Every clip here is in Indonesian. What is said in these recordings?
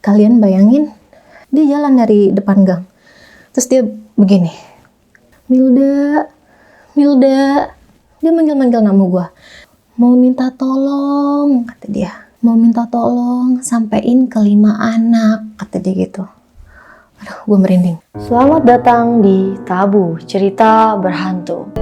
Kalian bayangin, dia jalan dari depan gang. Terus dia begini, Milda, Milda. Dia manggil-manggil nama gue. Mau minta tolong, kata dia. Mau minta tolong, sampein ke 5 anak, kata dia gitu. Aduh, gue merinding. Selamat datang di Tabu Cerita Berhantu.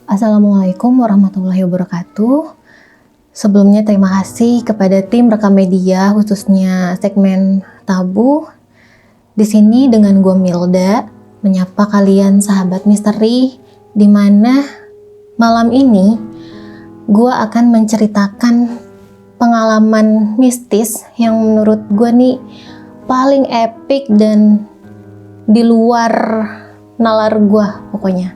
Assalamualaikum warahmatullahi wabarakatuh. Sebelumnya terima kasih kepada tim rekam media, khususnya segmen Tabu. Di sini dengan gue Milda menyapa kalian sahabat misteri, di mana malam ini gue akan menceritakan pengalaman mistis yang menurut gue nih paling epic dan di luar nalar gue pokoknya.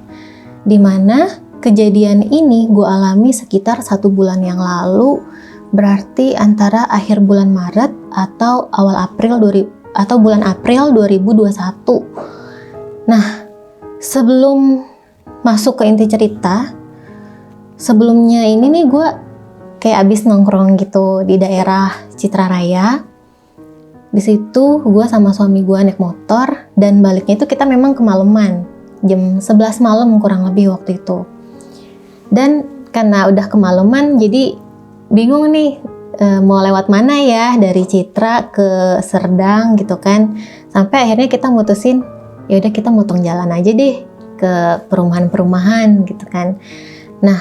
Di mana kejadian ini gue alami sekitar 1 bulan yang lalu, berarti antara akhir bulan Maret atau bulan April 2021. Nah, sebelum masuk ke inti cerita, sebelumnya ini nih gue kayak abis nongkrong gitu di daerah Citraraya. Di situ gue sama suami gue naik motor dan baliknya itu kita memang kemalaman, jam 11 malam kurang lebih waktu itu. Dan karena udah kemalaman jadi bingung nih mau lewat mana ya dari Citra ke Serdang gitu kan. Sampai akhirnya kita mutusin ya udah kita motong jalan aja deh ke perumahan-perumahan gitu kan. Nah,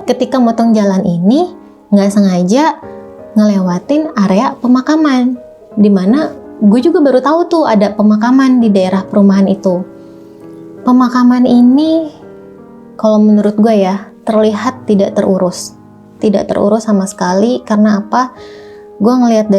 ketika motong jalan ini nggak sengaja ngelewatin area pemakaman, dimana gue juga baru tahu tuh ada pemakaman di daerah perumahan itu. Pemakaman ini kalau menurut gue ya terlihat tidak terurus sama sekali. Karena apa? Gue ngelihat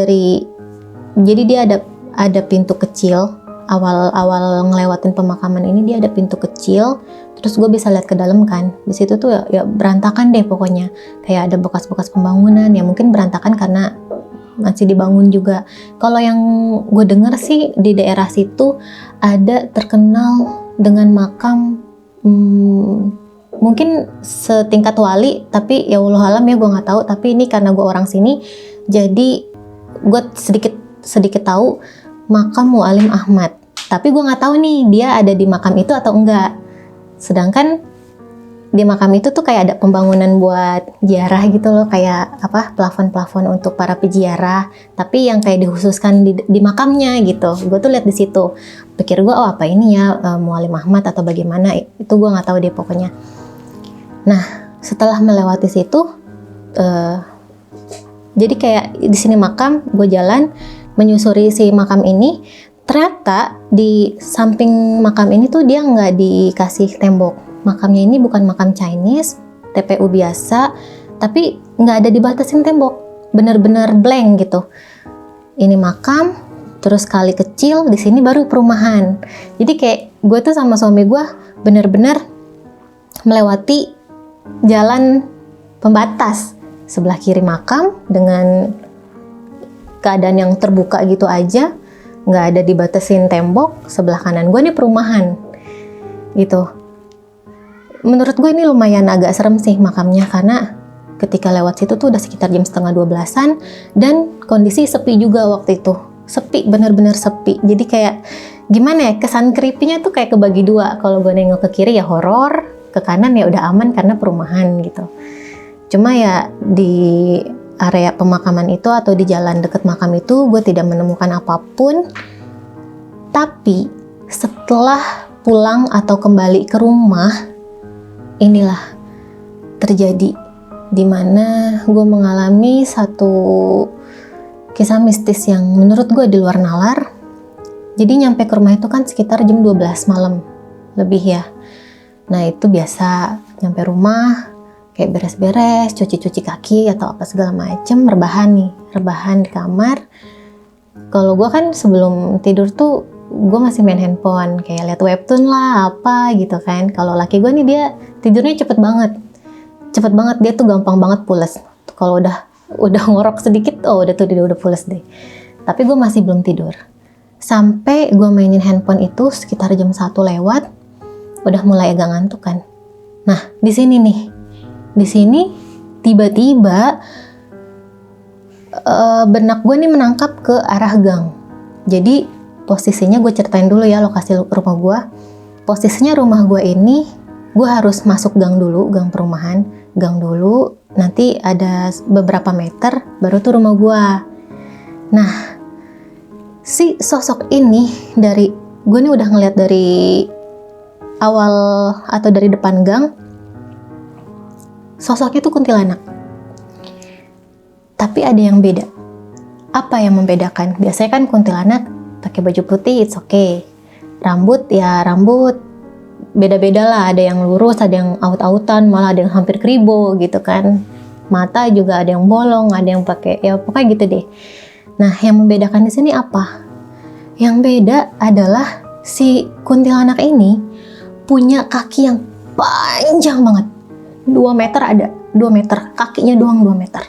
jadi dia ada pintu kecil. Awal ngelewatin pemakaman ini dia ada pintu kecil, terus gue bisa lihat ke dalam kan. Di situ tuh ya berantakan deh pokoknya, kayak ada bekas-bekas pembangunan ya, mungkin berantakan karena masih dibangun juga. Kalau yang gue dengar sih di daerah situ ada terkenal dengan makam mungkin setingkat wali, tapi ya wallahualam ya gue nggak tahu. Tapi ini karena gue orang sini, jadi gue sedikit tahu makam Mualim Ahmad. Tapi gue nggak tahu nih dia ada di makam itu atau enggak. Sedangkan di makam itu tuh kayak ada pembangunan buat ziarah gitu loh, kayak apa plafon-plafon untuk para peziarah. Tapi yang kayak dikhususkan di makamnya gitu. Gue tuh lihat di situ. Pikir gue oh apa ini ya Mualim Ahmad atau bagaimana? Itu gue nggak tahu deh pokoknya. Nah, setelah melewati situ, jadi kayak di sini makam, gue jalan menyusuri si makam ini. Ternyata di samping makam ini tuh dia nggak dikasih tembok. Makamnya ini bukan makam Chinese, TPU biasa, tapi nggak ada dibatasin tembok, bener-bener blank gitu. Ini makam, terus kali kecil, di sini baru perumahan. Jadi kayak gue tuh sama suami gue bener-bener melewati jalan pembatas, sebelah kiri makam dengan keadaan yang terbuka gitu aja, nggak ada dibatasin tembok. Sebelah kanan gue nih perumahan gitu. Menurut gue ini lumayan agak serem sih makamnya, karena ketika lewat situ tuh udah sekitar jam 11:30-an dan kondisi sepi juga waktu itu. Sepi, bener-bener sepi. Jadi kayak gimana ya, kesan creepy-nya tuh kayak kebagi dua. Kalau gue nengok ke kiri ya horor, ke kanan ya udah aman karena perumahan gitu. Cuma ya di area pemakaman itu atau di jalan dekat makam itu gue tidak menemukan apapun. Tapi setelah pulang atau kembali ke rumah, inilah terjadi, dimana gue mengalami satu kisah mistis yang menurut gue di luar nalar. Jadi nyampe ke rumah itu kan sekitar jam 12 malam lebih ya. Nah itu biasa nyampe rumah kayak beres-beres, cuci-cuci kaki atau apa segala macem, rebahan di kamar. Kalau gue kan sebelum tidur tuh gue masih main handphone, kayak liat webtoon lah apa gitu kan. Kalau laki gue nih dia tidurnya cepet banget, dia tuh gampang banget pules. Kalau udah ngorok sedikit, oh udah pules deh. Tapi gue masih belum tidur. Sampai gue mainin handphone itu sekitar jam 1 lewat, udah mulai agak ngantuk kan. Nah, di sini nih. Di sini tiba-tiba benak gue nih menangkap ke arah gang. Jadi posisinya gue ceritain dulu ya lokasi rumah gue. Posisinya rumah gue ini, gue harus masuk gang dulu, gang perumahan. Gang dulu, nanti ada beberapa meter, baru tuh rumah gue. Nah, si sosok ini dari, gue nih udah ngeliat dari awal atau dari depan gang, sosoknya tuh kuntilanak. Tapi ada yang beda. Apa yang membedakan? Biasanya kan kuntilanak pakai baju putih, it's okay. Rambut ya rambut beda-beda lah, ada yang lurus, ada yang aut-autan, malah ada yang hampir kribo gitu kan. Mata juga ada yang bolong, ada yang pakai, ya pokoknya gitu deh. Nah, yang membedakan di sini apa? Yang beda adalah si kuntilanak ini punya kaki yang panjang banget. 2 meter ada, 2 meter, kakinya doang 2 meter.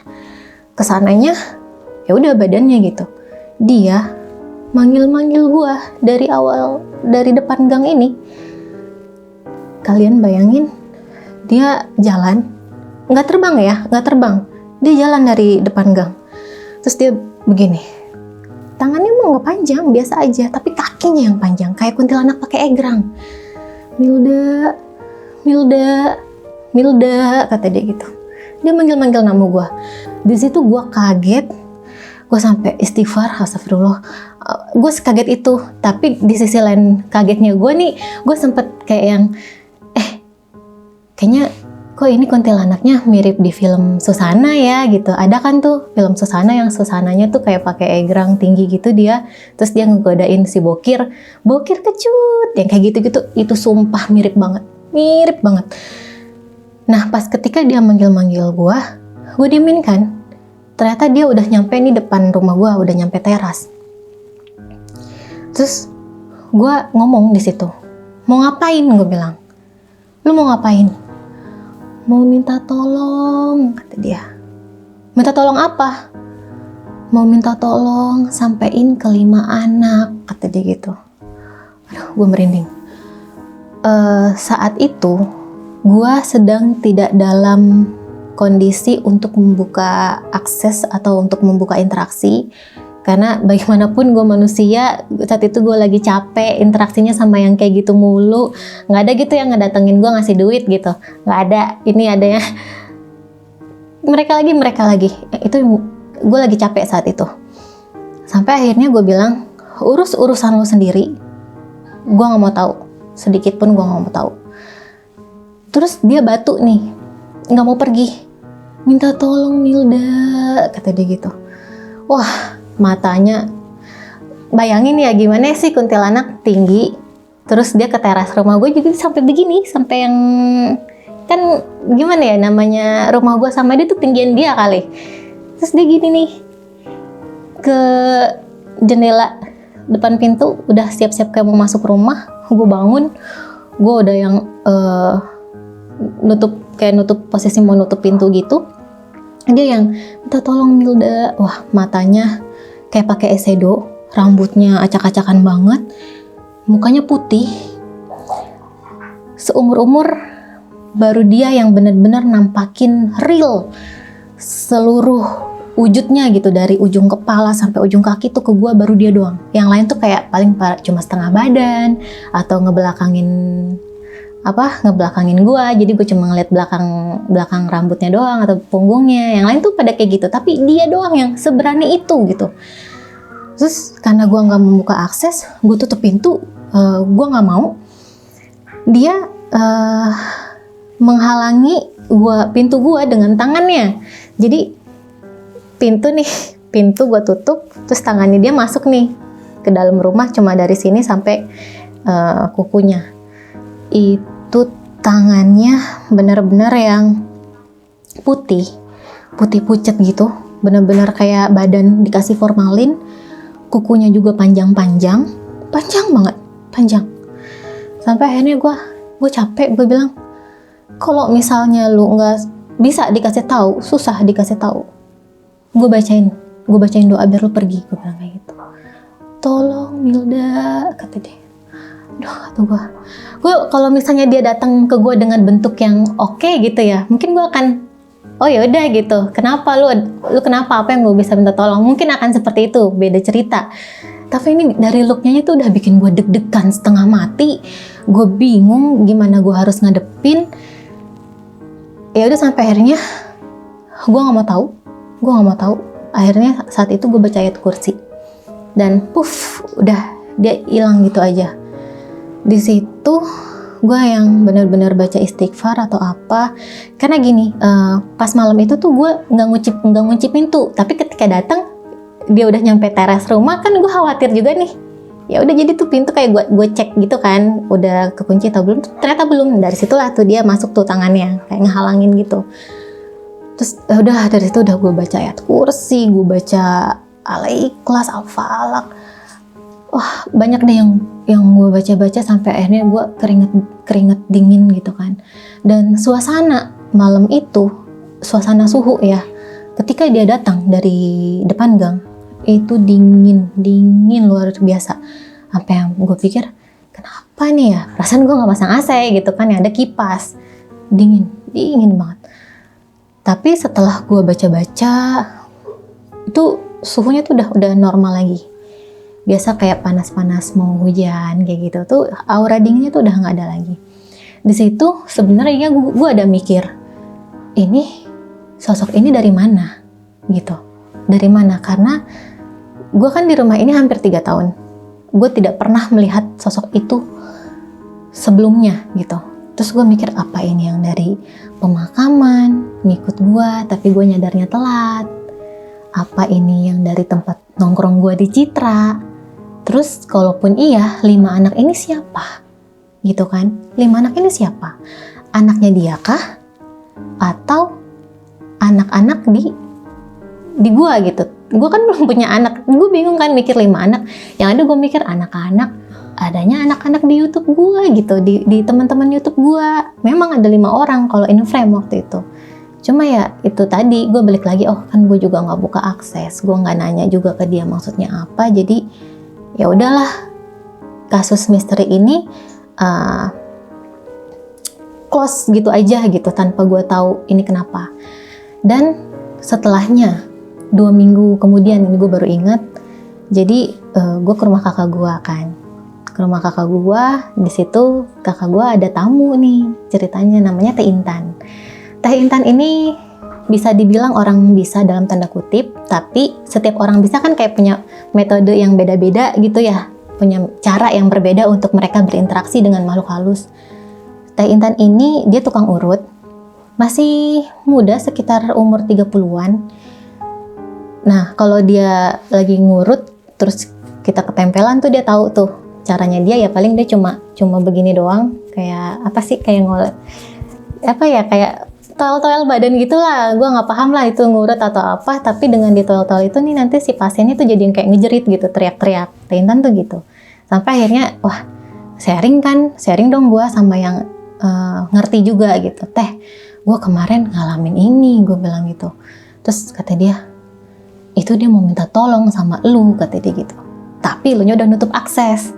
Kesananya ya udah badannya gitu. Dia manggil-manggil gua dari awal, dari depan gang ini. Kalian bayangin, dia jalan, nggak terbang ya, nggak terbang. Dia jalan dari depan gang. Terus dia begini. Tangannya emang nggak panjang, biasa aja, tapi kakinya yang panjang, kayak kuntilanak pakai egrang. Milda, Milda, Milda, kata dia gitu. Dia manggil-manggil nama gue. Di situ gue kaget, gue sampai istighfar, astagfirullah. Gue sekaget itu, tapi di sisi lain kagetnya gue nih, gue sempet kayak yang, kayaknya kok ini kuntilanaknya mirip di film Susana ya gitu. Ada kan tuh film Susana yang Susananya tuh kayak pakai egrang tinggi gitu dia, terus dia ngegodain si Bokir, Bokir kecut, yang kayak gitu-gitu. Itu sumpah mirip banget, mirip banget. Nah, pas ketika dia manggil-manggil gue diemin kan. Ternyata dia udah nyampe nih depan rumah gue, udah nyampe teras. Terus gue ngomong di situ, mau ngapain? Gue bilang, lu mau ngapain? Mau minta tolong, kata dia. Minta tolong apa? Mau minta tolong sampein ke 5 anak, kata dia gitu. Aduh, gue merinding. Saat itu gue sedang tidak dalam kondisi untuk membuka akses atau untuk membuka interaksi, karena bagaimanapun gue manusia. Saat itu gue lagi capek interaksinya sama yang kayak gitu mulu. Nggak ada gitu yang ngedatengin gue ngasih duit gitu, nggak ada. Ini adanya mereka lagi. Itu gue lagi capek saat itu. Sampai akhirnya gue bilang, urus urusan lo sendiri, gue nggak mau tahu, sedikit pun gue nggak mau tahu. Terus dia batu nih, nggak mau pergi. Minta tolong Milda, kata dia gitu. Wah, matanya, bayangin ya gimana sih kuntilanak tinggi, terus dia ke teras rumah gue juga sampai begini, sampai yang kan gimana ya namanya, rumah gue sama dia tuh tinggian dia kali. Terus dia gini nih ke jendela depan pintu, udah siap-siap kayak mau masuk rumah. Gue bangun, gue udah yang nutup posisi mau nutup pintu gitu. Dia yang minta tolong Milda. Wah, matanya kayak pakai eyeshadow, rambutnya acak-acakan banget, mukanya putih. Seumur-umur baru dia yang benar-benar nampakin real seluruh wujudnya gitu, dari ujung kepala sampai ujung kaki tuh ke gua baru dia doang. Yang lain tuh kayak paling cuma setengah badan atau ngebelakangin gua, jadi gue cuma ngeliat belakang rambutnya doang atau punggungnya. Yang lain tuh pada kayak gitu, tapi dia doang yang seberani itu gitu. Terus karena gua nggak membuka akses, gue tutup pintu. Gua nggak mau dia menghalangi pintu gua dengan tangannya. Jadi pintu gua tutup, terus tangannya dia masuk nih ke dalam rumah, cuma dari sini sampai kukunya. Itu tangannya benar-benar yang putih pucet gitu, benar-benar kayak badan dikasih formalin. Kukunya juga panjang banget, panjang. Sampai akhirnya gue capek, gue bilang, kalau misalnya lu nggak bisa dikasih tahu, susah dikasih tahu, gue bacain doa biar lu pergi, gue bilang kayak gitu. tolong Milda, kata dia. Duh, kata gue kalau misalnya dia datang ke gue dengan bentuk yang oke gitu ya, mungkin gue akan, oh ya udah gitu, kenapa lu kenapa, apa yang gue bisa minta tolong, mungkin akan seperti itu, beda cerita. Tapi ini dari looknya itu udah bikin gue deg-degan setengah mati, gue bingung gimana gue harus ngadepin. Ya udah sampai akhirnya gue nggak mau tahu. Akhirnya saat itu gue baca ayat kursi dan puff, udah dia hilang gitu aja. Di situ gue yang benar-benar baca istighfar atau apa, karena gini, pas malam itu tuh gue nggak nguncip pintu, tapi ketika datang dia udah nyampe teras rumah kan gue khawatir juga nih. Ya udah jadi tuh pintu kayak gue cek gitu kan, udah kekunci atau belum, ternyata belum. Dari situlah tuh dia masuk tuh tangannya kayak ngehalangin gitu. Terus udah dari situ udah gue baca ayat kursi, gue baca Al-Ikhlas, Al-Falaq. Wah, banyak deh yang gue baca-baca sampai akhirnya gue keringet dingin gitu kan. Dan suasana malam itu, suasana suhu ya, ketika dia datang dari depan gang, itu dingin luar biasa. Sampai yang gue pikir, kenapa nih ya? Perasaan gue nggak pasang AC gitu kan, yang ada kipas, dingin banget. Tapi setelah gue baca-baca, itu suhunya tuh udah normal lagi. Biasa kayak panas-panas mau hujan kayak gitu tuh, aura dinginnya tuh udah nggak ada lagi. Di situ sebenarnya gue ada mikir, ini sosok ini dari mana gitu, dari mana? Karena gue kan di rumah ini hampir 3 tahun, gue tidak pernah melihat sosok itu sebelumnya gitu. Terus gue mikir, apa ini yang dari pemakaman ngikut gue tapi gue nyadarnya telat? Apa ini yang dari tempat nongkrong gue di Citra? Terus kalaupun iya, 5 anak ini siapa? Gitu kan? 5 anak ini siapa? Anaknya dia kah? Atau anak-anak di gua gitu? Gue kan belum punya anak. Gue bingung kan mikir 5 anak. Yang ada gue mikir anak-anak. Adanya anak-anak di YouTube gue gitu. Di teman-teman YouTube gue. Memang ada 5 orang kalau in frame waktu itu. Cuma ya itu tadi, gue balik lagi, oh kan gue juga nggak buka akses. Gue nggak nanya juga ke dia maksudnya apa. Jadi ya udahlah, kasus misteri ini close gitu aja gitu tanpa gue tahu ini kenapa. Dan setelahnya 2 minggu kemudian ini gue baru ingat. Jadi gue ke rumah kakak gue kan, ke rumah kakak gue. Di situ kakak gue ada tamu nih, ceritanya namanya Teh Intan. Teh Intan ini bisa dibilang orang bisa dalam tanda kutip, tapi setiap orang bisa kan kayak punya metode yang beda-beda gitu ya, punya cara yang berbeda untuk mereka berinteraksi dengan makhluk halus. Teh Intan ini dia tukang urut, masih muda sekitar umur 30-an. Nah kalau dia lagi ngurut terus kita ketempelan tuh dia tahu tuh caranya dia, ya paling dia cuma begini doang, kayak apa sih, kayak apa ya, kayak toel-toel badan gitulah. Gue nggak paham lah itu ngurut atau apa, tapi dengan di toel-toel itu nih nanti si pasiennya tuh jadi yang kayak ngejerit gitu, teriak-teriak. Teh Intan tuh gitu. Sampai akhirnya wah, sharing dong gue sama yang ngerti juga gitu. Teh, gue kemarin ngalamin ini, gue bilang gitu. Terus kata dia, itu dia mau minta tolong sama lu, kata dia gitu. Tapi lu nya udah nutup akses.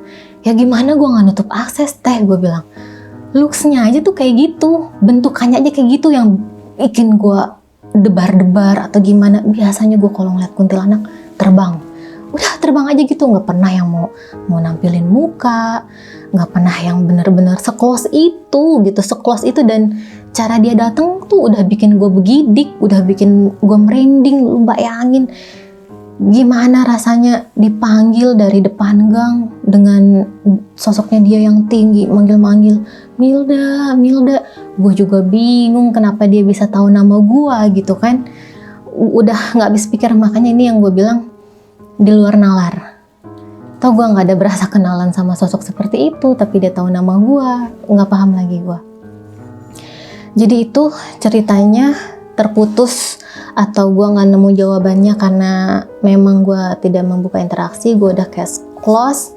Ya gimana gue nggak nutup akses, Teh, gue bilang. Looks-nya aja tuh kayak gitu, bentukannya aja kayak gitu yang bikin gue debar-debar atau gimana. Biasanya gue kalau ngeliat kuntilanak terbang, udah terbang aja gitu, nggak pernah yang mau nampilin muka, nggak pernah yang bener-bener se-close itu gitu, se-close itu. Dan cara dia datang tuh udah bikin gue begidik, udah bikin gue merinding. Lu bayangin gimana rasanya dipanggil dari depan gang dengan sosoknya dia yang tinggi, manggil-manggil, Milda. Gue juga bingung kenapa dia bisa tahu nama gue gitu kan. Udah nggak habis pikir, makanya ini yang gue bilang di luar nalar. Tau gue nggak ada berasa kenalan sama sosok seperti itu, tapi dia tahu nama gue, nggak paham lagi gue. Jadi itu ceritanya terputus, atau gue nggak nemu jawabannya karena memang gue tidak membuka interaksi, gue udah case close.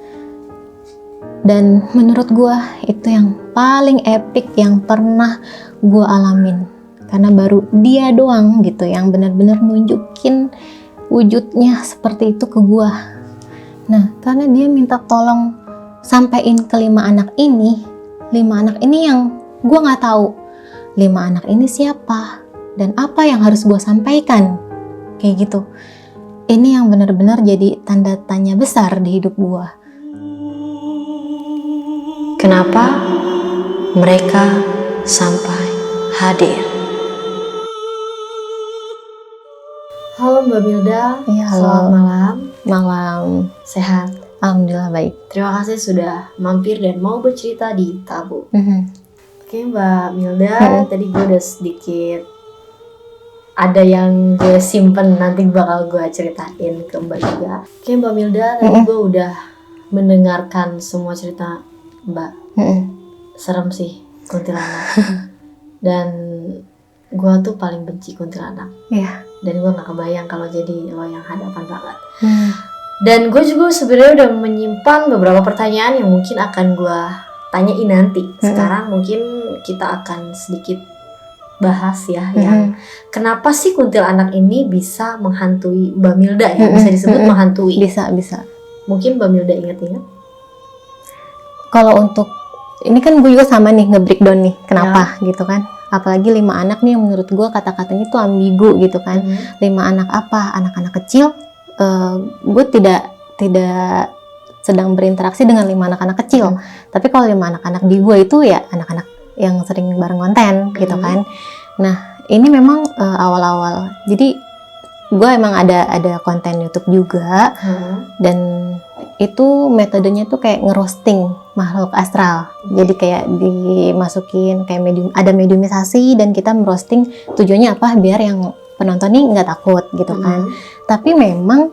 Dan menurut gue itu yang paling epic yang pernah gue alamin, karena baru dia doang gitu yang benar-benar nunjukin wujudnya seperti itu ke gue. Nah, karena dia minta tolong sampein ke 5 anak ini, 5 anak ini yang gue nggak tahu 5 anak ini siapa dan apa yang harus gue sampaikan, kayak gitu. Ini yang benar-benar jadi tanda tanya besar di hidup gue. Kenapa mereka sampai hadir? Halo Mbak Milda, Iya, halo. selamat malam. Malam. Sehat? Alhamdulillah baik. Terima kasih sudah mampir dan mau bercerita di Tabu. Mhm. Oke Mbak Milda, tadi gue udah sedikit ada yang gue simpen, nanti bakal gue ceritain ke Mbak juga. Oke Mbak Milda, tadi gue udah mendengarkan semua cerita Mbak. Serem sih kuntilanak. Dan gue tuh paling benci kuntilanak. Iya. Dan gue gak kebayang kalau jadi lo yang hadapan banget. Dan gue juga sebenarnya udah menyimpan beberapa pertanyaan yang mungkin akan gue tanyain nanti. Sekarang mungkin kita akan sedikit bahas ya, yang kenapa sih kuntilanak ini bisa menghantui Mbak Milda ya, bisa disebut menghantui. Bisa. Mungkin Mbak Milda ingat-ingat? Kalau untuk ini kan gue juga sama nih nge-breakdown nih kenapa gitu kan. Apalagi 5 anak nih yang menurut gue kata-katanya tuh ambigu gitu kan. 5 anak apa? Anak-anak kecil. Gue tidak sedang berinteraksi dengan 5 anak-anak kecil. Tapi kalau 5 anak-anak di gue itu ya anak-anak yang sering bareng konten gitu kan. Nah ini memang awal-awal. Jadi gue emang ada konten YouTube juga. Dan itu metodenya tuh kayak ngerosting makhluk astral. Jadi kayak dimasukin kayak ada mediumisasi dan kita merosting, tujuannya apa? Biar yang penonton nih nggak takut gitu kan. Tapi memang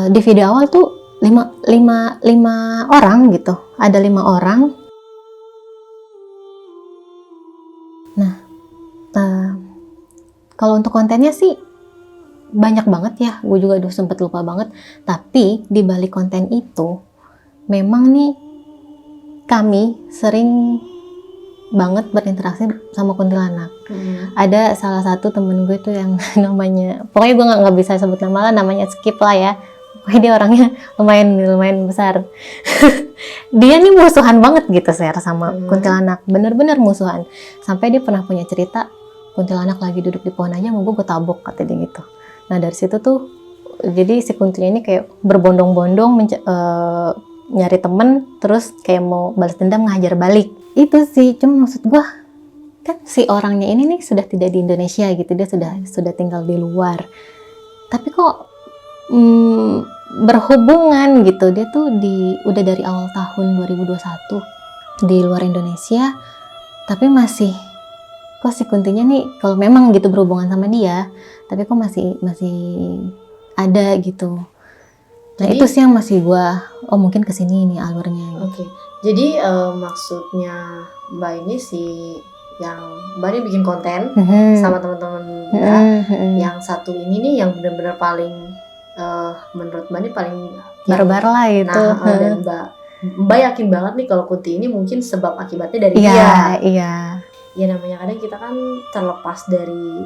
di video awal tuh 5 orang gitu. Ada 5 orang. Nah, kalau untuk kontennya sih banyak banget ya, gue juga udah sempet lupa banget. Tapi di balik konten itu memang nih kami sering banget berinteraksi sama kuntilanak. Ada salah satu temen gue tuh yang namanya, pokoknya gue nggak bisa sebut nama lah, namanya Skip lah ya. Pokoknya dia orangnya lumayan besar. Dia nih musuhan banget gitu share sama kuntilanak, bener-bener musuhan. Sampai dia pernah punya cerita, kuntilanak lagi duduk di pohon aja mau gue tabok, kata dia gitu. Nah dari situ tuh jadi si kuntilanak ini kayak berbondong-bondong nyari temen, terus kayak mau balas dendam, ngajar balik. Itu sih, cuma maksud gue kan si orangnya ini nih sudah tidak di Indonesia gitu, dia sudah tinggal di luar. Tapi kok berhubungan gitu, dia tuh udah dari awal tahun 2021 di luar Indonesia, tapi masih kok si kuntinya nih kalau memang gitu berhubungan sama dia, tapi kok masih ada gitu. Nah jadi, itu sih yang masih gua, mungkin kesini nih alurnya. Oke. Jadi maksudnya Mbak ini yang Mbak ini bikin konten sama teman-teman Mbak, yang satu ini nih yang benar-benar paling menurut Mbak ini paling barbar lah itu. Nah, dan Mbak yakin banget nih kalau Kunti ini mungkin sebab akibatnya dari dia. Iya. Ya namanya kadang kita kan terlepas dari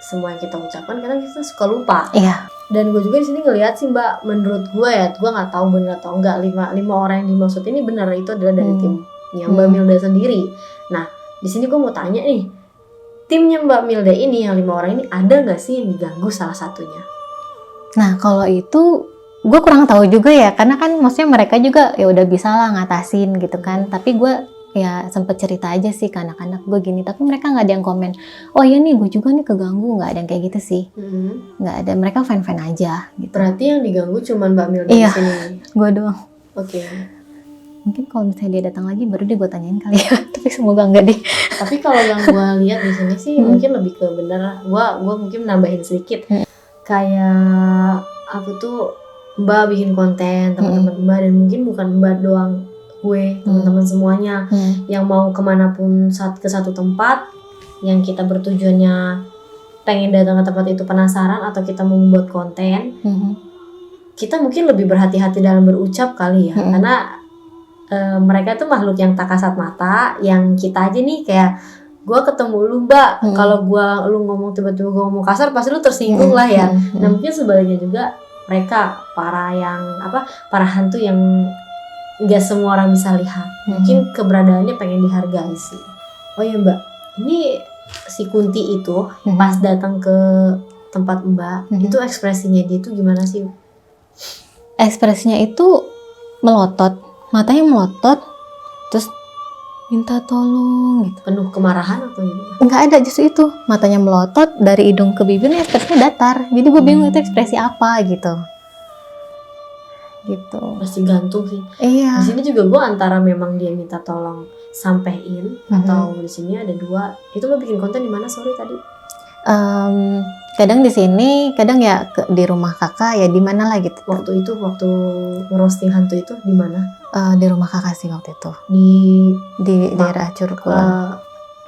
semua yang kita ucapkan, kadang kita suka lupa. Iya. Dan gue juga di sini ngelihat sih Mbak, menurut gue ya, gue nggak tahu benar atau enggak, 5 orang yang dimaksud ini benar itu adalah dari timnya Mbak Milda sendiri. Nah di sini gue mau tanya nih, timnya Mbak Milda ini yang 5 orang ini ada nggak sih yang diganggu salah satunya? Nah kalau itu gue kurang tahu juga ya, karena kan maksudnya mereka juga ya udah bisa lah ngatasin gitu kan. Tapi gue ya sempet cerita aja sih ke anak-anak gue gini, tapi mereka nggak ada yang komen, oh iya nih gue juga nih keganggu, nggak ada yang kayak gitu sih. Nggak ada, mereka fine-fine aja gitu. Berarti yang diganggu cuma Mbak Milda di sini? Gue doang. Oke. Mungkin kalau misalnya dia datang lagi baru gue tanyain kali ya, tapi semoga enggak deh. Tapi kalau yang gue lihat di sini sih mungkin lebih ke bener, gue mungkin nambahin sedikit. Kayak aku tuh Mbak bikin konten, teman-teman Mbak, dan mungkin bukan Mbak doang, gue, teman-teman semuanya yang mau kemanapun ke satu tempat yang kita bertujuannya pengen datang ke tempat itu penasaran atau kita mau membuat konten, kita mungkin lebih berhati-hati dalam berucap kali ya, karena mereka tuh makhluk yang tak kasat mata, yang kita aja nih kayak gue ketemu lu Mbak, kalau lu ngomong tiba-tiba gue ngomong kasar pasti lu tersinggung lah ya. Nah mungkin sebaliknya juga mereka para hantu yang nggak semua orang bisa lihat. Mungkin keberadaannya pengen dihargai sih. Oh ya Mbak, ini si Kunti itu pas datang ke tempat Mbak, itu ekspresinya dia tuh gimana sih? Ekspresinya itu melotot, matanya melotot, terus minta tolong gitu. Penuh kemarahan atau gimana? Nggak ada, justru itu matanya melotot dari hidung ke bibirnya ekspresinya datar. Jadi gue bingung itu ekspresi apa gitu. Pasti gantung sih. Iya. Di sini juga gue antara memang dia minta tolong sampein atau di sini ada dua. Itu lo bikin konten di mana sore tadi? Kadang di sini, kadang ya di rumah kakak ya di mana lah gitu. Waktu ngerosting hantu itu di mana? Di rumah kakak sih waktu itu. Di daerah Curug.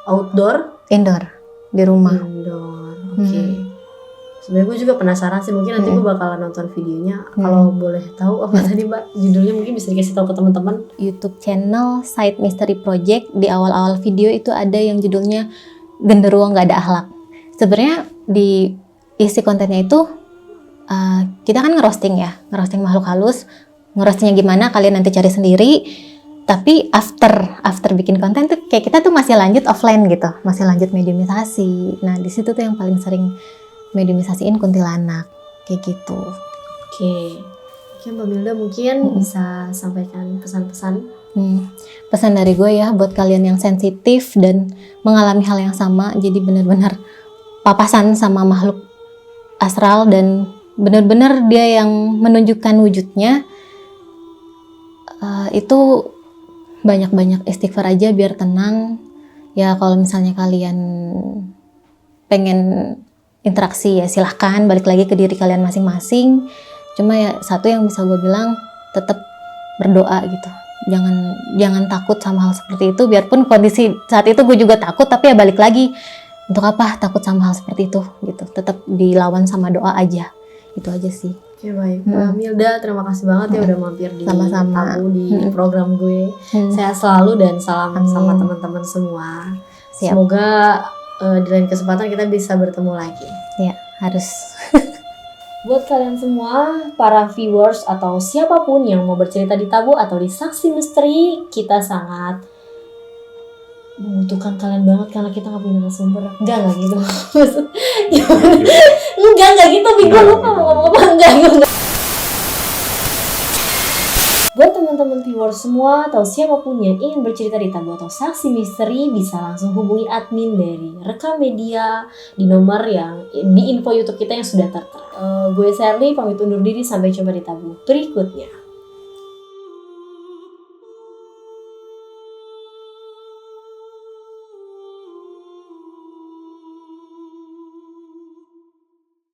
Outdoor? Indoor, di rumah. Indoor, oke. Sebenarnya gue juga penasaran sih, mungkin nanti gue bakalan nonton videonya. Kalau boleh tahu apa tadi Mbak judulnya, mungkin bisa dikasih tahu ke teman-teman. YouTube channel Side Mystery Project, di awal-awal video itu ada yang judulnya Genderuwo Nggak Ada Akhlak. Sebenarnya di isi kontennya itu kita kan ngerosting makhluk halus. Ngerostingnya gimana kalian nanti cari sendiri. Tapi after bikin konten tuh kayak kita tuh masih lanjut offline gitu, masih lanjut mediumisasi. Nah di situ tuh yang paling sering mediumisasiin kuntilanak kayak gitu. Oke, Mbak Milda mungkin bisa sampaikan pesan-pesan. Pesan dari gue ya buat kalian yang sensitif dan mengalami hal yang sama, jadi benar-benar papasan sama makhluk astral dan benar-benar dia yang menunjukkan wujudnya, itu banyak-banyak istighfar aja biar tenang. Ya kalau misalnya kalian pengen interaksi ya silahkan, balik lagi ke diri kalian masing-masing. Cuma ya satu yang bisa gue bilang, tetap berdoa gitu. Jangan takut sama hal seperti itu, biarpun kondisi saat itu gue juga takut, tapi ya balik lagi, untuk apa takut sama hal seperti itu gitu. Tetap dilawan sama doa aja. Itu aja sih. Oke, baik. Mbak Milda, terima kasih banget ya udah mampir di tamu di program gue. Sehat selalu dan salam sama teman-teman semua. Siap. Semoga di lain kesempatan kita bisa bertemu lagi. Ya, harus. Buat kalian semua, para viewers atau siapapun yang mau bercerita di Tabu atau di Saksi Misteri, kita sangat membutuhkan kalian banget karena kita nggak punya narasumber. Enggak gitu. Enggak gitu. Bingung lupa mau ngomong apa enggak. Buat teman-teman viewers semua atau siapapun yang ingin bercerita di Tabu atau Saksi Misteri, bisa langsung hubungi admin dari Rekam Media di nomor yang di info YouTube kita yang sudah tertera. Gue Sherly pamit undur diri, sampai jumpa di Tabu berikutnya.